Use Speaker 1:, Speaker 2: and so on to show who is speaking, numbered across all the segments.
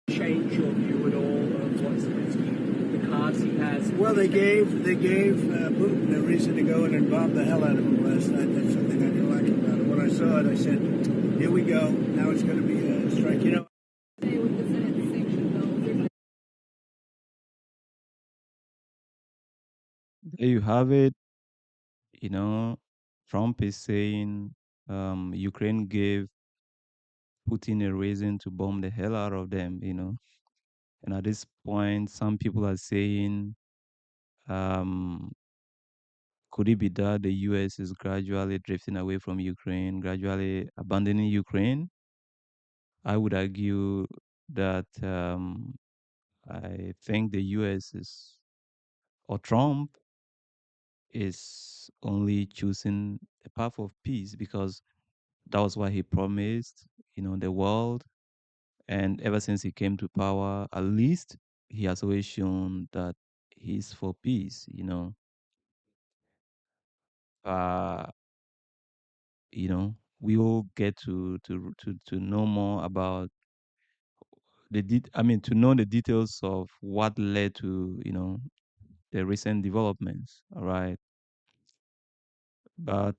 Speaker 1: change your view at all of what Zelensky, the cards he has?
Speaker 2: Well, they gave Putin a reason to go in and bomb the hell out of him last night. That's something I didn't like about it. When I saw it, I said, "Here we go. Now it's going to be a strike."
Speaker 3: With the Senate sanction bill,
Speaker 4: There you have it. You know, Trump is saying Ukraine gave Putin a reason to bomb the hell out of them. And at this point, some people are saying, um, could it be that the US is gradually drifting away from Ukraine, gradually abandoning Ukraine? I would argue that I think the US is, or Trump is only choosing the path of peace because that was what he promised, the world. And ever since he came to power, at least he has always shown that he's for peace. Uh, we will get to know more about to know the details of what led to, the recent developments. All right. But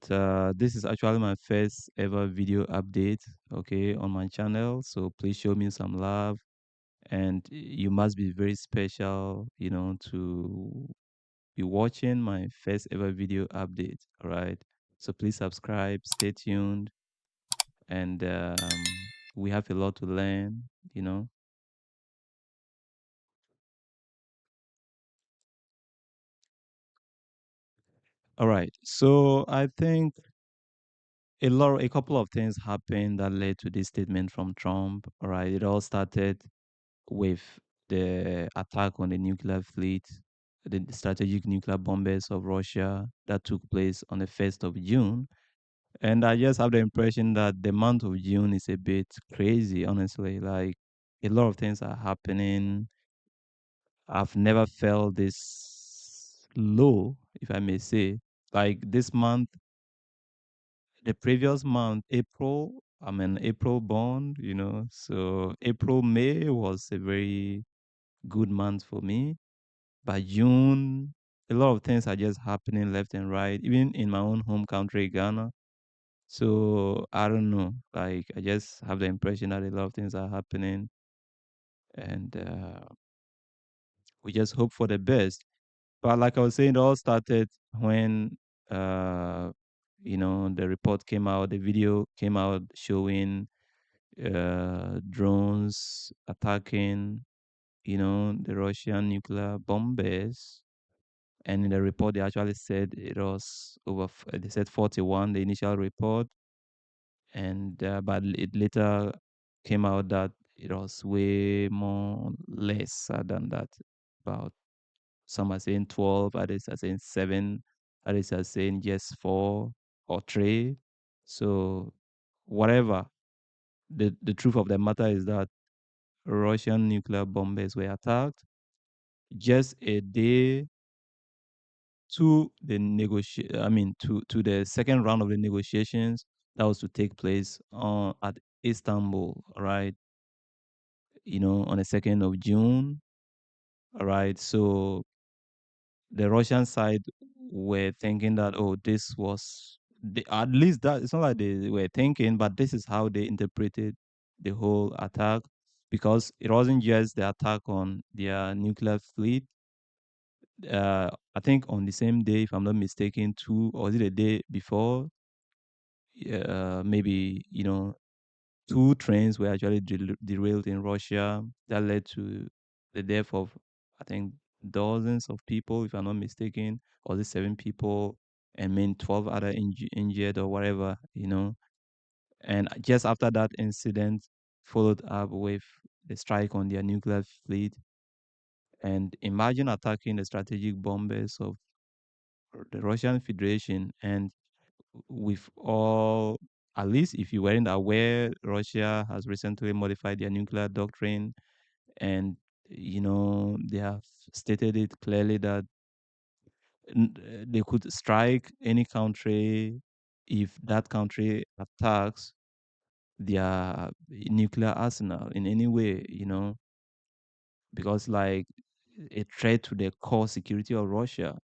Speaker 4: this is actually my first ever video update, okay, on my channel. So please show me some love. And you must be very special, to be watching my first ever video update. All right. So please subscribe, stay tuned, and we have a lot to learn. All right. So I think a couple of things happened that led to this statement from Trump. All right. It all started with the attack on the nuclear fleet, the strategic nuclear bombers of Russia that took place on the 1st of June. And I just have the impression that the month of June is a bit crazy, honestly. Like a lot of things are happening. I've never felt this low, if I may say. Like this month, the previous month, April, I'm an April born. So April, May was a very good month for me. By June, a lot of things are just happening left and right, even in my own home country, Ghana. So I don't know. Like I just have the impression that a lot of things are happening, and we just hope for the best. But like I was saying, it all started when uh, the report came out, the video came out showing drones attacking, the Russian nuclear bombers. And in the report, they actually said it was they said 41, the initial report. And but it later came out that it was way more lesser than that. About some are saying 12, others are saying 7, others are saying just 4 or 3. So whatever, the truth of the matter is that Russian nuclear bombers were attacked just a day to the to the second round of the negotiations that was to take place at Istanbul, right? On the 2nd of June, all right? So the Russian side were thinking that, oh, this was at least that it's not like they were thinking, but this is how they interpreted the whole attack, because it wasn't just the attack on their nuclear fleet. I think on the same day, if I'm not mistaken, two, or was it a day before? Maybe, two trains were actually derailed in Russia that led to the death of, I think, dozens of people, if I'm not mistaken, or the 7 people, and 12 other injured or whatever. And just after that incident, followed up with the strike on their nuclear fleet. And imagine attacking the strategic bombers of the Russian Federation. And with all, at least if you weren't aware, Russia has recently modified their nuclear doctrine, and they have stated it clearly that they could strike any country if that country attacks their nuclear arsenal in any way. because like a threat to the core security of Russia.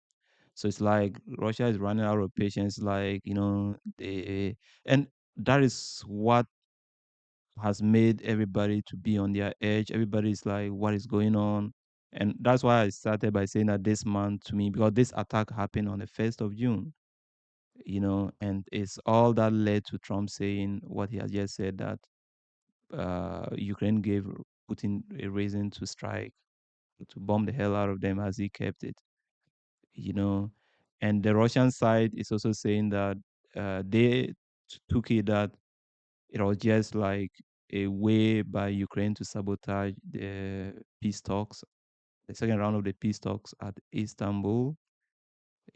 Speaker 4: So it's like Russia is running out of patience, like, and that is what has made everybody to be on their edge. Everybody is like, what is going on? And that's why I started by saying that this month to me, because this attack happened on the 1st of June, and it's all that led to Trump saying what he has just said, that Ukraine gave Putin a reason to strike, to bomb the hell out of them as he kept it, you know. And the Russian side is also saying that they took it that it was just like a way by Ukraine to sabotage the peace talks, the second round of the peace talks at Istanbul.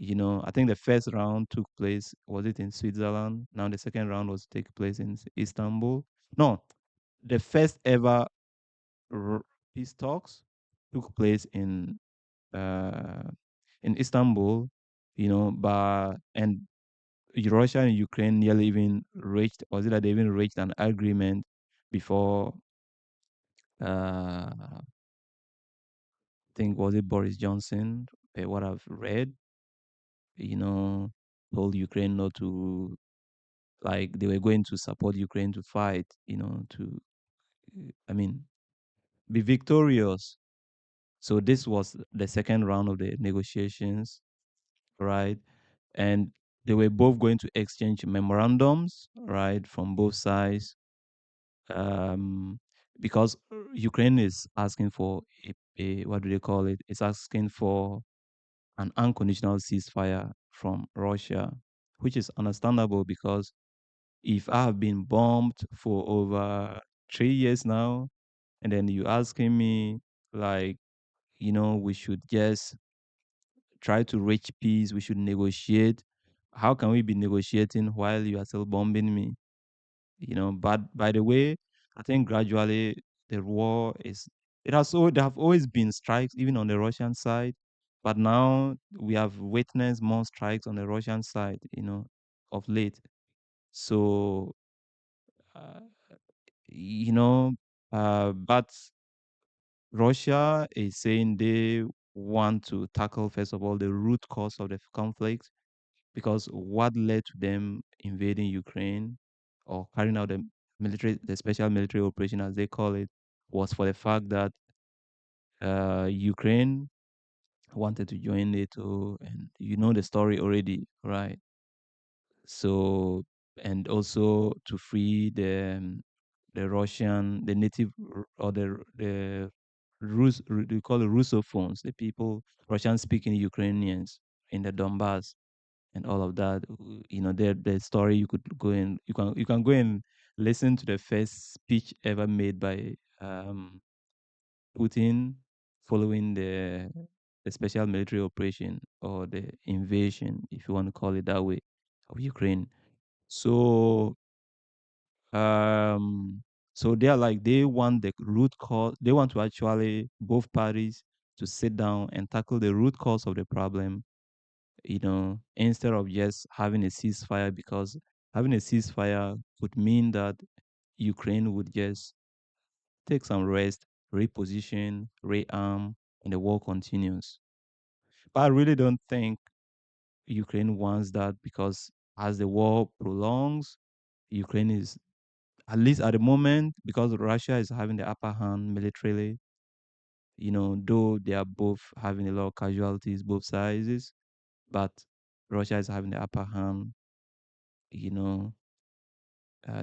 Speaker 4: I think the first round took place, was it in Switzerland? Now the second round was to take place in Istanbul. No, the first ever r- peace talks took place uh, in Istanbul, but and Russia and Ukraine nearly even reached, was it that they even reached an agreement before, I think, was it Boris Johnson, what I've read, you know, told Ukraine not to, like, they were going to support Ukraine to fight, I mean, be victorious. So this was the second round of the negotiations, right? And they were both going to exchange memorandums, right, from both sides, um, because Ukraine is asking for what do they call it? It's asking for an unconditional ceasefire from Russia, which is understandable because if I have been bombed for over 3 years now, and then you asking me like, we should just try to reach peace, we should negotiate. How can we be negotiating while you are still bombing me? But by the way, I think gradually the war is, there have always been strikes even on the Russian side, but now we have witnessed more strikes on the Russian side, of late. So, uh, you know but Russia is saying they want to tackle, first of all, the root cause of the conflict, because what led to them invading Ukraine or carrying out the special military operation, as they call it, was for the fact that Ukraine wanted to join NATO, and you know the story already, right? So, and also to free the native or the Rus, they call it Russophones, the people, Russian-speaking Ukrainians in the Donbass and all of that. The story, you could go and you can go and listen to the first speech ever made by Putin following the special military operation, or the invasion, if you want to call it that way, of Ukraine. So um so they are like, they want the root cause, they want to actually both parties to sit down and tackle the root cause of the problem, instead of just having a ceasefire, because having a ceasefire would mean that Ukraine would just take some rest, reposition, rearm, and the war continues. But I really don't think Ukraine wants that, because as the war prolongs, Ukraine is, at least at the moment, because Russia is having the upper hand militarily, though they are both having a lot of casualties, both sides, but Russia is having the upper hand, you know,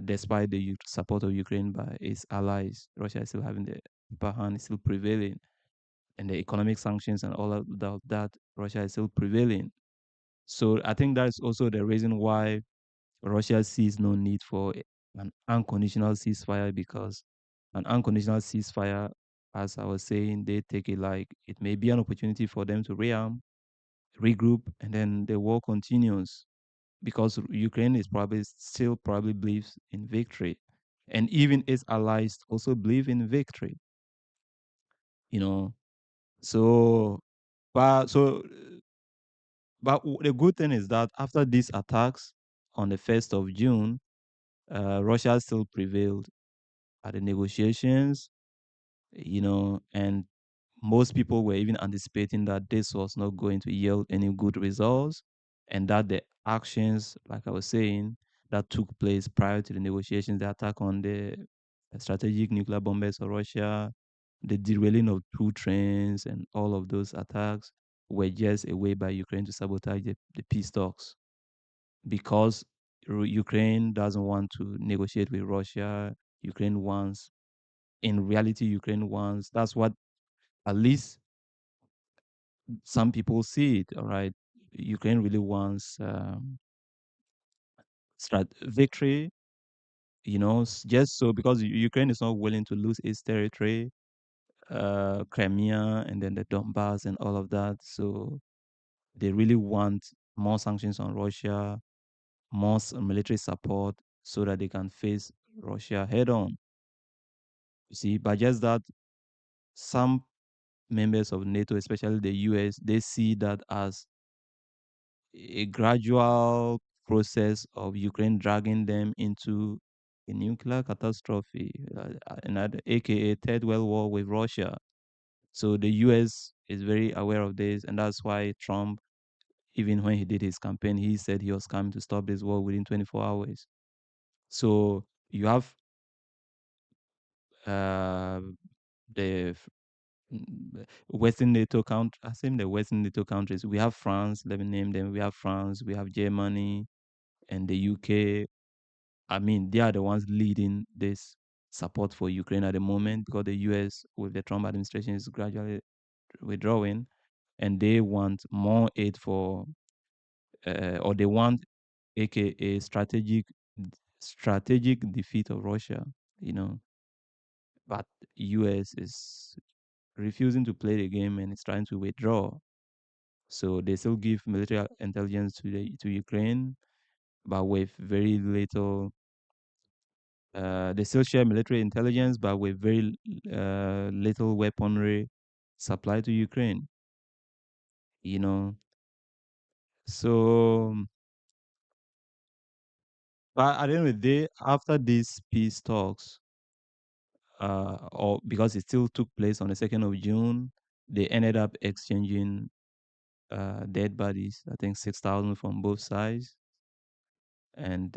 Speaker 4: despite the support of Ukraine by its allies. Russia is still having the upper hand, is still prevailing, and the economic sanctions and all of that, Russia is still prevailing. So I think that's also the reason why Russia sees no need for an unconditional ceasefire, because an unconditional ceasefire, as I was saying, they take it like it may be an opportunity for them to rearm, regroup, and then the war continues, because Ukraine is probably believes in victory, and even its allies also believe in victory. You know, so but so but the good thing is that after these attacks on the 1st of June, Russia still prevailed at the negotiations. And most people were even anticipating that this was not going to yield any good results, and that the actions, like I was saying, that took place prior to the negotiations, the attack on the strategic nuclear bombers of Russia, the derailing of two trains, and all of those attacks were just a way by Ukraine to sabotage the peace talks, because Ukraine doesn't want to negotiate with Russia. Ukraine wants, in reality, Ukraine wants, that's what at least some people see it. All right, Ukraine really wants victory. Just so, because Ukraine is not willing to lose its territory, Crimea, and then the Donbass and all of that. So they really want more sanctions on Russia, more military support, so that they can face Russia head on. You see, but just that some members of NATO, especially the US, they see that as a gradual process of Ukraine dragging them into a nuclear catastrophe, another, aka third world war with Russia. So the US is very aware of this, and that's why Trump, even when he did his campaign, he said he was coming to stop this war within 24 hours. So you have uh, the Western NATO countries. I say the Western NATO countries. We have France. Let me name them. We have France. We have Germany and the UK. I mean, they are the ones leading this support for Ukraine at the moment, because the US, with the Trump administration, is gradually withdrawing, and they want more aid for, or they want, aka strategic defeat of Russia. You know, but US is refusing to play the game and is trying to withdraw. So they still give military intelligence to Ukraine, but with very little. They still share military intelligence, but with very little weaponry supply to Ukraine. You know, so, but at the end of the day, after these peace talks, or because it still took place on the 2nd of June, they ended up exchanging dead bodies. I think 6,000 from both sides, and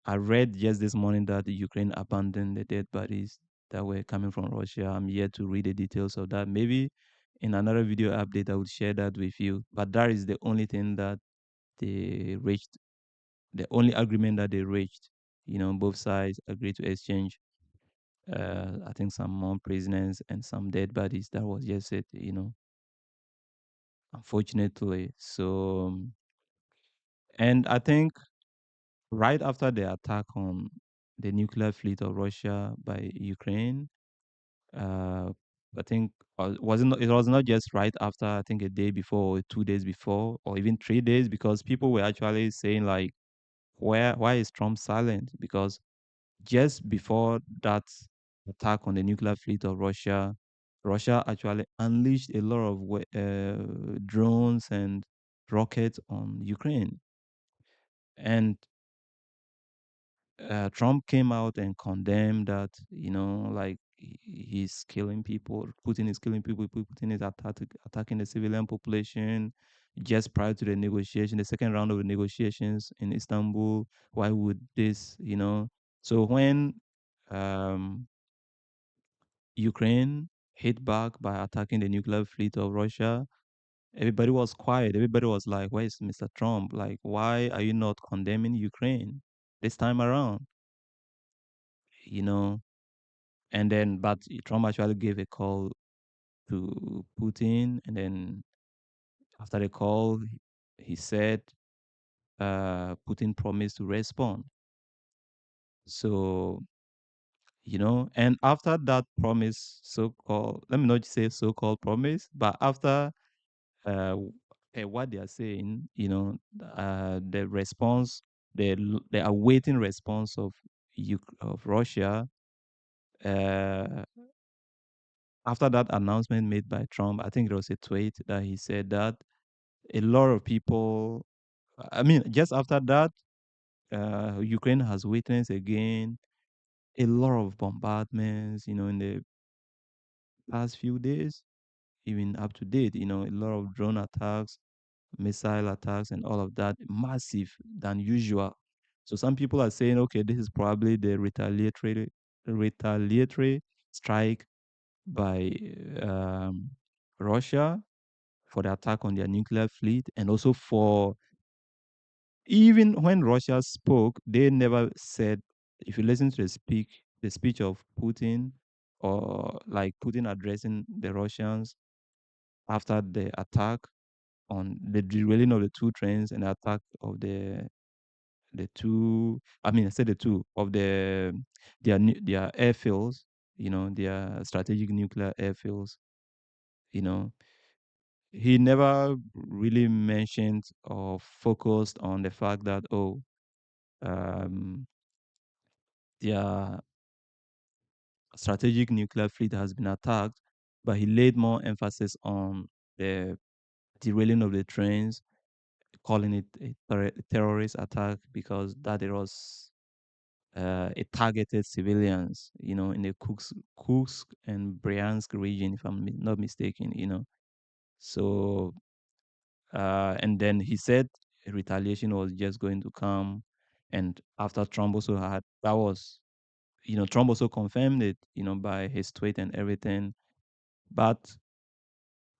Speaker 4: I read just this morning that the Ukraine abandoned the dead bodies that were coming from Russia. I'm yet to read the details of that. Maybe in another video update, I will share that with you. But that is the only thing that they reached, the only agreement that they reached. Both sides agreed to exchange, I think, some more prisoners and some dead bodies. That was just it, unfortunately. So, and I think right after the attack on the nuclear fleet of Russia by Ukraine, uh, I think, it was not just right after. I think a day before, or 2 days before, or even 3 days, because people were actually saying, like, why is Trump silent? Because just before that attack on the nuclear fleet of Russia, Russia actually unleashed a lot of drones and rockets on Ukraine, and Trump came out and condemned that, like, he's killing people. Putin is killing people. Putin is attacking the civilian population just prior to the negotiation, the second round of the negotiations in Istanbul. Why would this? So when um, Ukraine hit back by attacking the nuclear fleet of Russia, everybody was quiet. Everybody was like, "Where is Mr. Trump? Like, why are you not condemning Ukraine this time around?" You know, And then, but Trump actually gave a call to Putin, and then after the call, he said Putin promised to respond. So, and after that promise, so-called, let me not say so-called promise, but after what they are saying, the response, the awaiting response of Russia, uh, after that announcement made by Trump, I think there was a tweet that he said that a lot of people, I mean, just after that, Ukraine has witnessed again a lot of bombardments, in the past few days, even up to date. A lot of drone attacks, missile attacks, and all of that, massive than usual. So some people are saying, okay, this is probably the retaliatory strike by Russia for the attack on their nuclear fleet, and also for, even when Russia spoke, they never said. If you listen to the speech of Putin, or like Putin addressing the Russians after the attack on the derailing of the two trains and the attack of the two. I mean, I said the two of their airfields. Their strategic nuclear airfields. You know, he never really mentioned or focused on the fact that, um, their strategic nuclear fleet has been attacked, but he laid more emphasis on the derailing of the trains, calling it a terrorist attack because that it was, it targeted civilians, in the Kursk and Bryansk region, if I'm not mistaken. So, and then he said retaliation was just going to come. And after Trump also had, that was, Trump also confirmed it, by his tweet and everything. But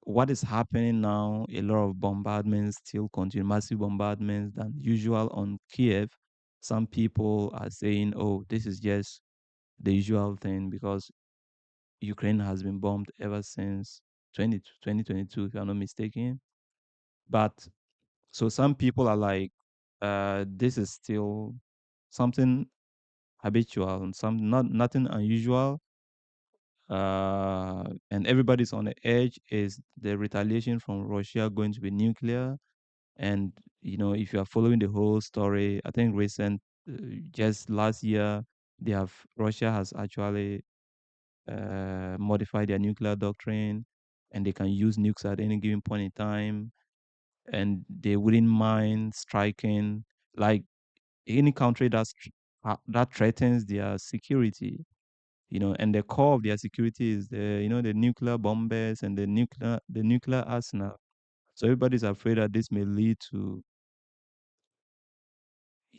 Speaker 4: what is happening now, a lot of bombardments still continue, massive bombardments than usual on Kiev. Some people are saying, oh, this is just the usual thing because Ukraine has been bombed ever since 2022, if I'm not mistaken. But so some people are like, this is still something habitual and nothing unusual. And everybody's on the edge. Is the retaliation from Russia going to be nuclear? And if you are following the whole story, I think just last year, Russia has actually modified their nuclear doctrine, and they can use nukes at any given point in time, and they wouldn't mind striking like any country that threatens their security. And the core of their security is the nuclear bombers and the nuclear arsenal. So everybody's afraid that this may lead to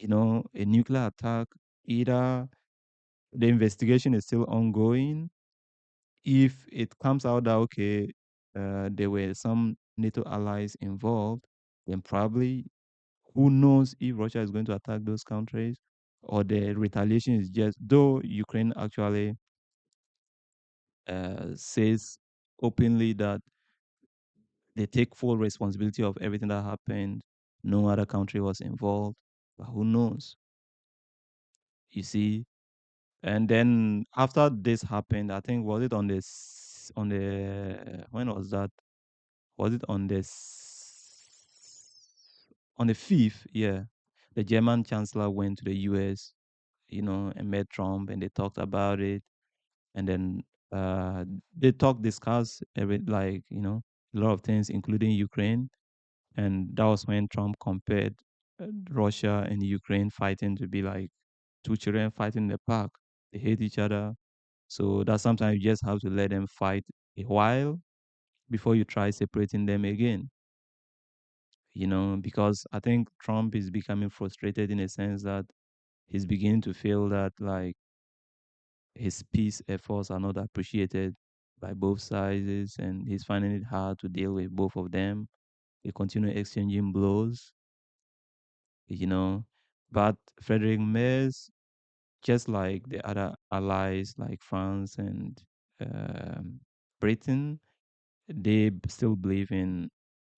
Speaker 4: a nuclear attack. Either the investigation is still ongoing. If it comes out that, okay, there were some NATO allies involved, then probably, who knows if Russia is going to attack those countries, or the retaliation is just, though Ukraine actually says openly that they take full responsibility of everything that happened. No other country was involved, but who knows? You see. And then after this happened, I think, was it on the when was that? Was it on the fifth? Yeah, the German chancellor went to the U.S. And met Trump, and they talked about it. And then uh, they discussed a lot of things, including Ukraine. And that was when Trump compared Russia and Ukraine fighting to be like two children fighting in the park. They hate each other. So that sometimes you just have to let them fight a while before you try separating them again. Because I think Trump is becoming frustrated in a sense that he's beginning to feel that, like, his peace efforts are not appreciated by both sides, and he's finding it hard to deal with both of them. They continue exchanging blows, you know. But Frederick Merz, just like the other allies like France and um, Britain, they still believe in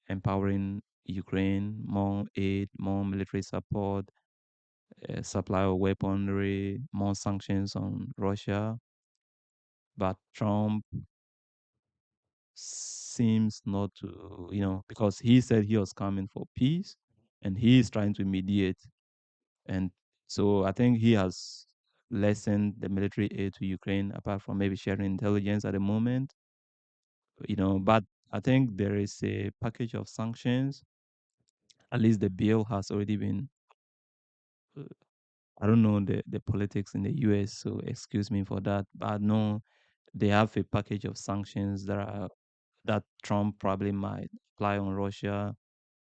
Speaker 4: empowering Ukraine, more aid, more military support, supply of weaponry, more sanctions on Russia. But Trump seems not to, because he said he was coming for peace, and he is trying to mediate. And so I think he has lessened the military aid to Ukraine, apart from maybe sharing intelligence at the moment. But I think there is a package of sanctions. At least the bill has already been. uh, I don't know the politics in the US, so excuse me for that. But no, they have a package of sanctions that Trump probably might apply on Russia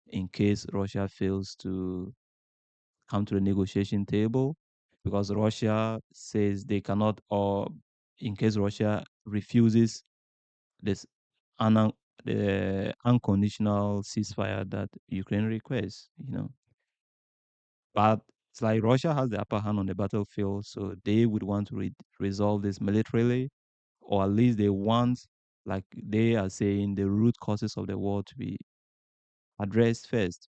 Speaker 4: in case Russia fails to come to the negotiation table, because Russia says they cannot, or in case Russia refuses this un- the unconditional ceasefire that Ukraine requests, But it's like Russia has the upper hand on the battlefield, so they would want to resolve this militarily, or at least they want, like they are saying, the root causes of the war to be addressed first,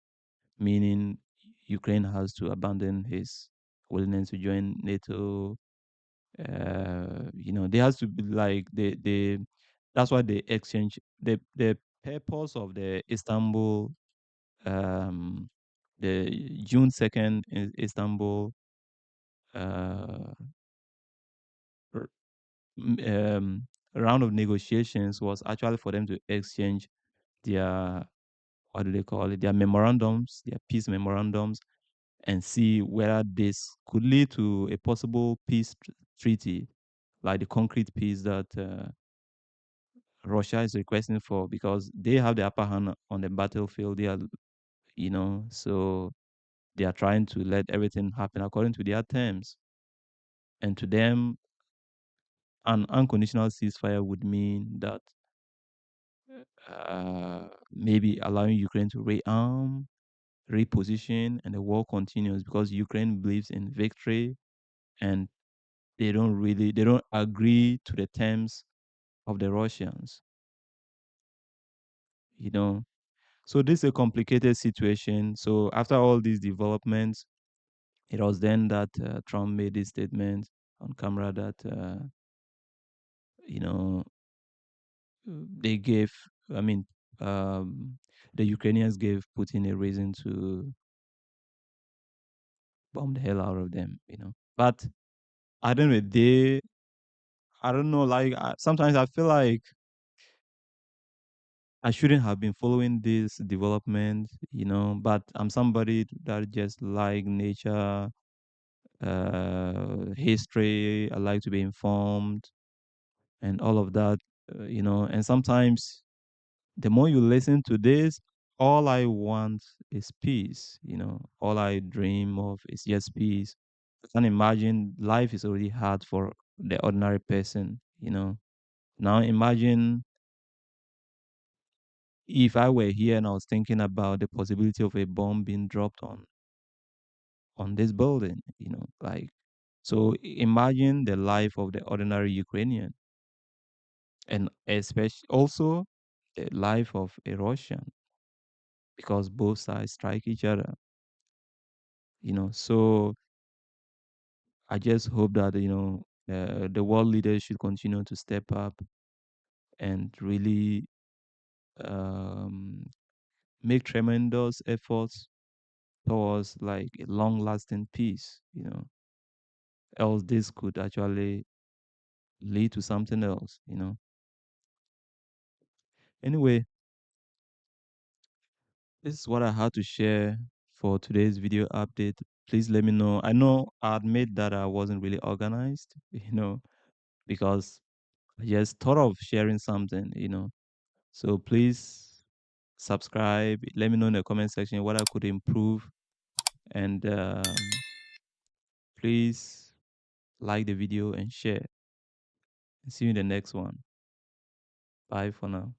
Speaker 4: meaning Ukraine has to abandon his willingness to join NATO. There has to be like the that's why the exchange the purpose of the Istanbul um the June 2nd Istanbul uh r- round of negotiations was actually for them to exchange their, what do they call it, their memorandums, their peace memorandums, and see whether this could lead to a possible peace treaty, like the concrete peace that Russia is requesting for, because they have the upper hand on the battlefield. They are, so they are trying to let everything happen according to their terms. And to them, an unconditional ceasefire would mean that maybe allowing Ukraine to rearm, reposition, and the war continues, because Ukraine believes in victory, and they don't agree to the terms of the Russians, you know. So this is a complicated situation. So after all these developments, it was then that Trump made this statement on camera that you know they gave, I mean, um, the Ukrainians gave Putin a reason to bomb the hell out of them, But I don't know, I don't know, like sometimes I feel like I shouldn't have been following this development, but I'm somebody that just like nature, history. I like to be informed and all of that, and sometimes the more you listen to this, all I want is peace, all I dream of is just peace. I can imagine life is already hard for the ordinary person, Now imagine if I were here and I was thinking about the possibility of a bomb being dropped on this building, like, so imagine the life of the ordinary Ukrainian, and especially also the life of a Russian, because both sides strike each other, So I just hope that the world leaders should continue to step up and really um, make tremendous efforts towards like a long lasting peace, else this could actually lead to something else. Anyway, this is what I had to share for today's video update. Please let me know. I know I admit that I wasn't really organized, because I just thought of sharing something. So please subscribe. Let me know in the comment section what I could improve. And please like the video and share. See you in the next one. Bye for now.